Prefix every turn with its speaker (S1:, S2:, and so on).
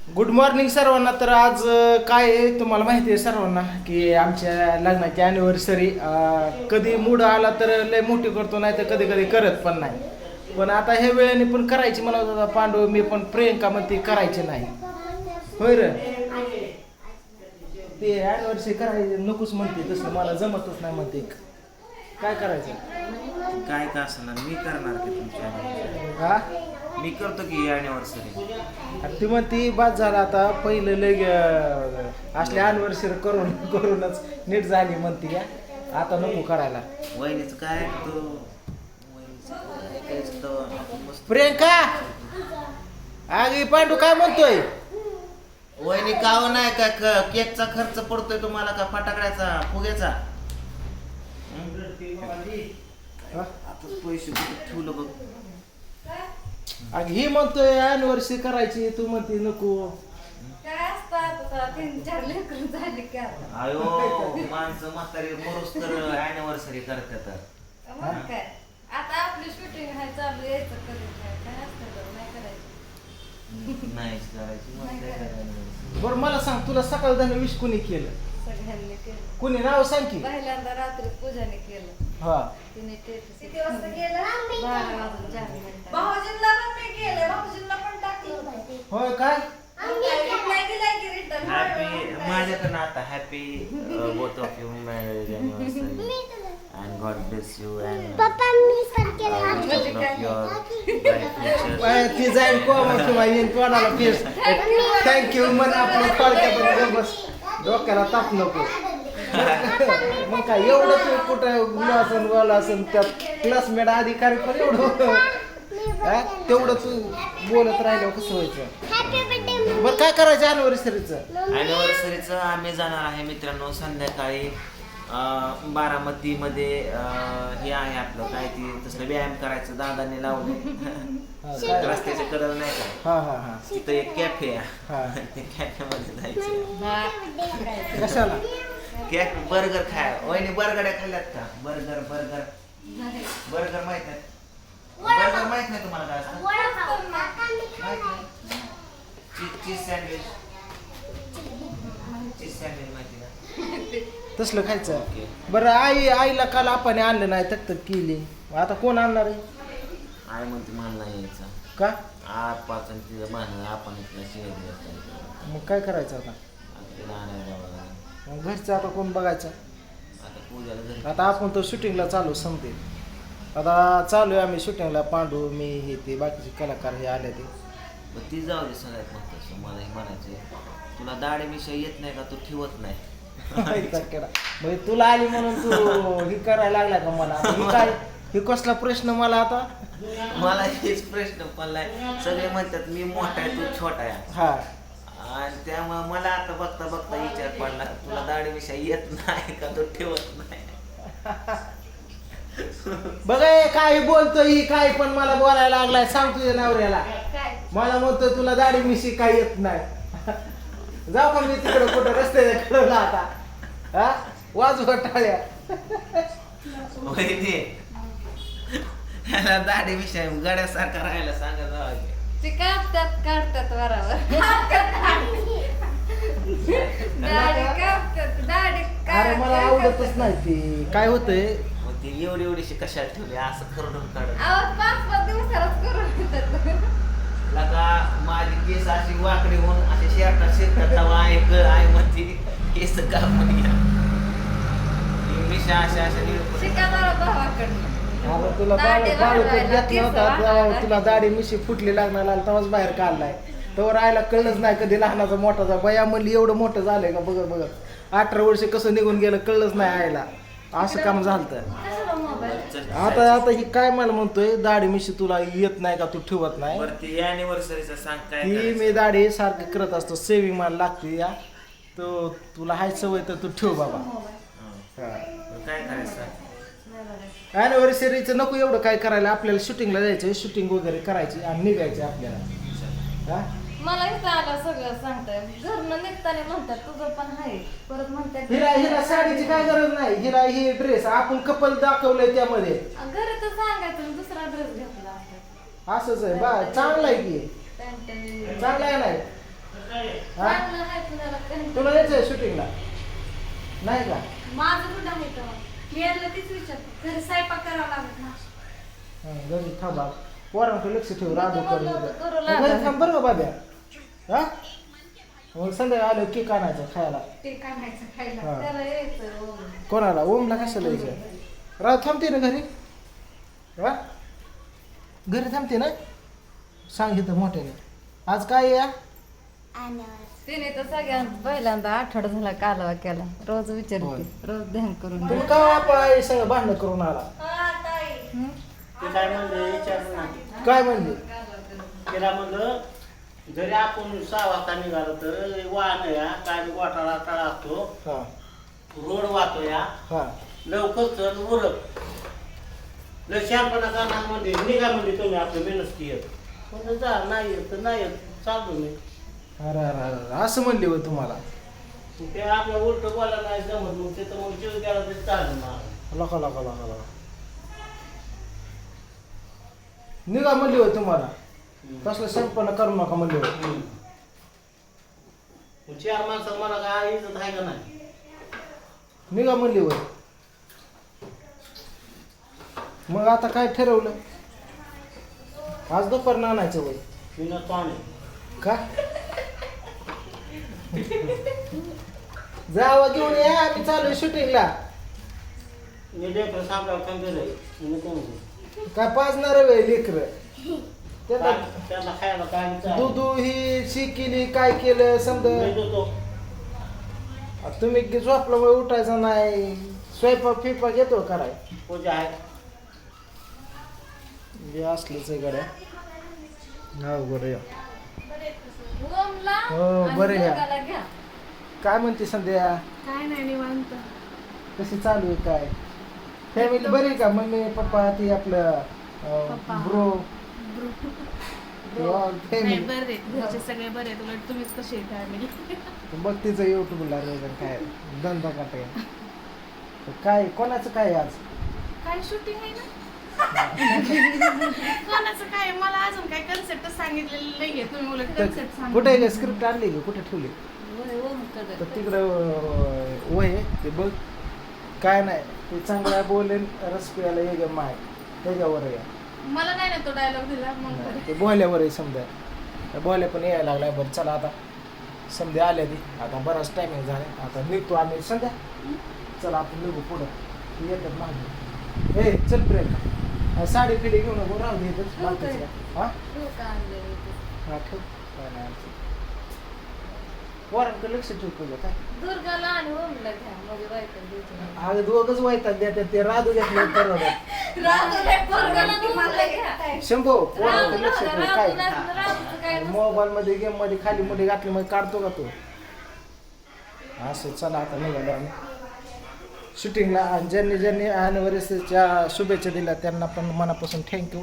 S1: Good morning सर्वांना. तर आज काय आहे तुम्हाला माहिती आहे सर्वांना की आमच्या लग्नाची ॲनिव्हर्सरी कधी मूड आला तर लय मोठी करतो, नाही तर कधी कधी करत पण नाही. पण आता ह्या वेळेने पण करायची मला होता पांडू, मी पण प्रियंका म्हणते करायची नाही. होय रे, ते ॲनिव्हर्सरी करायची नकोच म्हणते, तसं मला जमतच नाही म्हणते. काय करायचं?
S2: काय का असणार, मी करणार की तुमच्या
S1: हा,
S2: मी करतो की ॲनिव्हर्सरी.
S1: ती म्हणती बाद झाला आता, पहिलं लय असले ॲनिव्हर्सरी करून करूनच नीट झाली म्हणती का, आता नको करायला.
S2: वहिनीचं काय तो वहिनीचं तो मस्त.
S1: प्रियंका, आगी पांडू काय म्हणतोय?
S2: वहिनी काव नाही का केकचा खर्च पडतोय तुम्हाला का फटाकड्याचा फुग्याचा? आता पैसे कुठे ठेवलं बघ.
S1: अग ही म्हणतोय ॲनिव्हर्सरी करायची, तू म्हणते नको.
S3: काय असतात 3-4 लेकरं झाली की आता.
S2: अयो माणसं म्हातारी मरोस तर ॲनिव्हर्सरी करतात.
S3: मग काय आता आपली शूटिंग आहे चालू, यायचं कधी काय असतं तर नाही करायचं.
S2: नाहीच करायची मग काय करायचं.
S1: बरं मला सांग, तुला सकाळ झालं विश कोणी केलं?
S3: सगळ्यांनी केलं.
S1: कोणी नाव सांग की.
S3: पहिल्यांदा रात्री पूजाने केलं.
S1: हा,
S3: तिने किती वाजता केलं? 12 वाजून 4 मिनिटं.
S4: भाऊजींना पण मी केलं, भाऊजींना पण टाकलं.
S1: होय काय?
S4: रिप्लाय दिलाय की रिटर्न.
S2: हॅपी माझ्याकडनं आता happy both of you marriage anniversary and God bless you and
S1: ती जाईल कोमल किंवा येईन कोणाला फेस थँक्यू म्हण आपलं थोडक्यात बस, डोक्याला ताप नको. मग काय एवढं तू कुठं असन बोला असन त्यात क्लासमेट अधिकारी पण एवढं तेवढं तू बोलत राहिलं कसं व्हायचं? बरं काय करायचं ॲनिव्हर्सरीचं?
S2: ॲनिव्हर्सरीचं आम्ही जाणार आहे मित्रांनो संध्याकाळी बारामतीमध्ये. हे आहे आपलं काय ते तसलं व्यायाम करायचं दादाने लावले रस्त्याच्या कडेला नाही का,
S1: हा हा हा
S2: तिथं एक कॅफे
S1: हा.
S2: आहे. ते कॅफेमध्ये जायचं.
S1: कशाला?
S2: कॅफे बर्गर खाय. वहिनी बर्गड्या खाल्ल्यात का? बर्गर बर्गर बर्गर माहित नाही? बर्गर माहित नाही तुम्हाला काय असतं? चीज सँडविच, चीज सँडविच माहिती का?
S1: तसलं खायचं. बरं आईला काल आपण आणलं नाही, तक केली, आता कोण आणणार आहे?
S2: आई म्हणते मला नाही यायचं
S1: का?
S2: पाच तिथं बांधलं आपण इथलं शेअर
S1: मग काय करायचं आता?
S2: तिला आणायला जावं लागेल.
S1: मग घरचं आता कोण बघायचं?
S2: आता पूजाला घरी
S1: आता आपण तर शूटिंगला चालू समते. आता चालू आहे आम्ही शूटिंगला, पांडू मी हे ते बाकीचे कलाकार हे आले ते.
S2: मग ती जाऊ दे. सगळ्यात महत्त्वाचं मला हे म्हणायचं, तुला दाढी विषय येत नाही का? तू ठेवत नाही.
S1: म्हणजे तुला आली म्हणून तू हे करायला लागला का मला? आता हे काय, हे कसला प्रश्न मला आता?
S2: मला हेच प्रश्न पडलाय. सगळे म्हणतात मी मोठा आहे तू छोटा आहे,
S1: हा,
S2: आणि त्यामुळे मला आता बघता बघता विचार पडला तुला दाढी विषय येत नाही का? तू ठेवत नाही.
S1: बघा हे काय बोलतोय, ही काय पण मला बोलायला लागलाय. सांग तुझ्या नवऱ्याला, मला म्हणतोय तुला दाढी मिशी काय येत नाही. जाऊ का मी तिकडं कुठं रस्त्याच्या कडला आता? हा, वाजवा टाळ्या.
S2: वहिनी ह्याला दाढी विषय गड्यासारखा राहायला सांगा जावं.
S3: ते काढतात वरावर. दाढी कापतात, दाढी
S1: अरे मला आवडतच नाही ते. काय होतंय,
S2: मग ती एवढी एवढीशी कशाला ठेवली असं करून काढत
S3: आवाज 5-5 दिवसालाच करून देतात.
S2: लगा माझी केस अशी वाकडी होऊन असे शेरतात शेरतात तेव्हा आई म्हणते केस कापून घ्या. मिशा अशा अशा
S3: शिकाणारा भावाकडनं.
S1: अगं तुला
S3: दाढी
S1: बाळ
S3: वाढवायला
S1: घेतला होता
S3: केस
S1: तेव्हा
S3: वाढवायला.
S1: तुला दाढी मिशी फुटली लागणार आला तेव्हाच बाहेर काढलाय. तेव्हा राहायला कळलंच नाही कधी लहानाचा मोठाचा. बया म्हणली एवढं मोठं झालंय का बघत बघत. 18 वर्ष कसं निघून गेलं कळलंच नाही आयला. असं काम झालं.
S3: कशाला मोबाईल?
S1: आता ही काय मला म्हणतोय दाढी मिशी तुला येत नाही का, तू ठेवत नाही?
S2: वरती अॅनिव्हर्सरीचा सांग काय
S1: ती
S2: करायचं?
S1: मी दाढी सारखी करत असतो, सेविंग मला लागते या. तो तुला हाय सवय तर तू ठेव बाबा.
S2: हं. काय करायचं?
S1: ॲनिव्हर्सरीचं नको एवढं काय करायला. आपल्याला शूटिंगला जायचं, शूटिंग वगैरे करायची आणि निघायची आपल्याला. हा,
S3: मला इथं आलं सगळं सांगताय. घरनं निघताना म्हणतात तुझं पण आहे, परत म्हणतात
S1: हिला साडीची काय गरज नाही. हिला ही ड्रेस आपण कपल दाखवलंय त्यामध्ये.
S3: घरी तर सांगायचं दुसरा ड्रेस घेतला असता.
S1: असंच आहे बा, चांगला आहे की,
S3: पॅन्ट
S1: चांगला आहे नाही. हा?
S3: चांगलं आहे पुण्याला काही.
S1: तुला यायचंय शूटिंगला नाही का
S3: माझं कुठं आहे तेव्हा? मी यांना तीच विचारते घरी स्वयंपाक करावा लागत ना.
S1: घरी थांबा पोरांकडे लक्ष ठेव राधू
S3: म्हणलं होतं, करू लागलं.
S1: घरी थांब बरं का बाब्या हा मग संध्याकाळी आलो केक आणायचं खायला
S3: ते काय खायचं खायला
S1: हा.
S3: त्याला यायचं हो.
S1: कोणाला ओमला कशाला यायचं राधू थांबते ना घरी हा घरी थांबते ना सांगितलं मोठ्याने आज काय या
S3: तिने तर सगळ्यांत पहिल्यांदा आठवडा झाला कालवा केला रोज
S1: होय.
S3: विचारते रोज ध्यान करून
S1: तुम्ही
S3: दे.
S1: का बापा सगळं भांडणं करून आला
S4: हा, ताई.
S3: हं?
S5: ते काय म्हणलं विचारलं ना
S1: काय म्हणले
S5: तिला म्हणलं जरी आपण 6 वाजता निघालो तर वाहन या काय वाटाळा टाळा असतो
S1: हा
S5: रोड वाहतो या
S1: हा
S5: लवकर चल उरक लक्षातपणा करणार म्हणजे निघा म्हणजे तुम्ही आपलं मेहनत येत म्हणजे जा नाही येत तर नाही येत चालतो मी
S1: अरे अरे अरे असं म्हणले होय तुम्हाला
S5: ते आपल्या उलट बोलायला नाही जमत मग ते तर मग जीव गेला तरी चालेल मला
S1: लका लका लका लका निघा म्हणले होय तुम्हाला तसलं संपन्न करू नका म्हणले होय
S5: मग 4 माणसात मला काय इज्जत आहे का नाही
S1: निघा म्हणले होय मग आता काय ठरवलं आज दुपार आणायचं वय
S5: मी नसतो आणि
S1: का जावा घेऊन या आम्ही चालू शूटिंगला
S5: मी लेकर सांभाळ काम केलंय मी कोण
S1: काय पाजणार वे लेकर त्यांना
S5: त्यांना खायला काय चालेल.
S1: दूध ही शिकिली काय केलं
S5: मी
S1: समजा
S5: देतो
S1: तुम्ही झोपल्यामुळे उठायचं नाही स्वयंपाक फिपाक येतो कराय
S5: पूजा आहे
S1: हे असलंच आहे गड्या हो बरं या
S3: ओमला
S1: हो,
S3: आणि
S1: बरं घ्या.
S3: दुर्गाला घ्या.
S1: काय म्हणते संध्या
S3: काय नाही निवांत
S1: कशी चालू आहे काय फॅमिली बरी आहे का मम्मी पप्पा ती आपलं
S6: पप्पा.
S1: ब्रो
S6: नाही
S1: फॅमिली
S6: बरे घरचे सगळे बरे आहेत उलट तुम्हीच कशी आहे फॅमिली
S1: बघ तिचं युट्यूबला वगैरे काय धंदा काटे काय कोणाचं काय आहे आज
S6: काय शूटिंग आहे ना कोणाचं काय मला अजून काय कन्सेप्ट सांगितलेलं नाहीये तुम्ही उलट कन्सेप्ट सांगा
S1: कुठे आहे स्क्रिप्ट आणली का कुठे ठेवली
S3: वय ओमकडे.
S1: तर तिकडं वय आहे, ते बघ काय नाही ते चांगला बोलेन रस प्यायला ये ग माय त्याच्यावर आहे
S6: मला नाही ना तो डायलॉग दिला मग बरं.
S1: ते बोल्यावर आहे समजा त्या बोल्या पण यायला लागलाय बरं चला आता समजा आल्या ती आता बराच टायमिंग झाला आता निघतो आम्ही संध्या चला आपण निघू पुढं ती येतात मागे ए चल प्रियंका साडी फिडी घेऊन नको राहू दे इथंच बाकीचं. हा
S3: ठेवू का आणलेलं इथे?
S1: हा ठेव काय नाही आमचं पोरांकडे लक्ष ठेव तुझं काय
S3: दुर्गाला आणि ओमला घ्या म्हणजे बायकोला द्यायचं.
S1: अगं दोघंच वाईटात देतात ते राधू घेतलं परवडत
S3: दुर्गाला आणि ओमला घ्या.
S1: शंभो पोरांकडे लक्ष
S3: राधूला-
S1: ठेव काय
S3: राधूला- राधूचं काय नसतं.
S1: मोबाईल मध्ये गेम मध्ये खाली मध्ये घातली मग काढतो का तू असं चला आता निघालो आम्ही शूटिंगला आणि ज्यांनी ज्यांनी अॅनिव्हर्सरीच्या शुभेच्छा दिल्या त्यांना पण मनापासून थँक्यू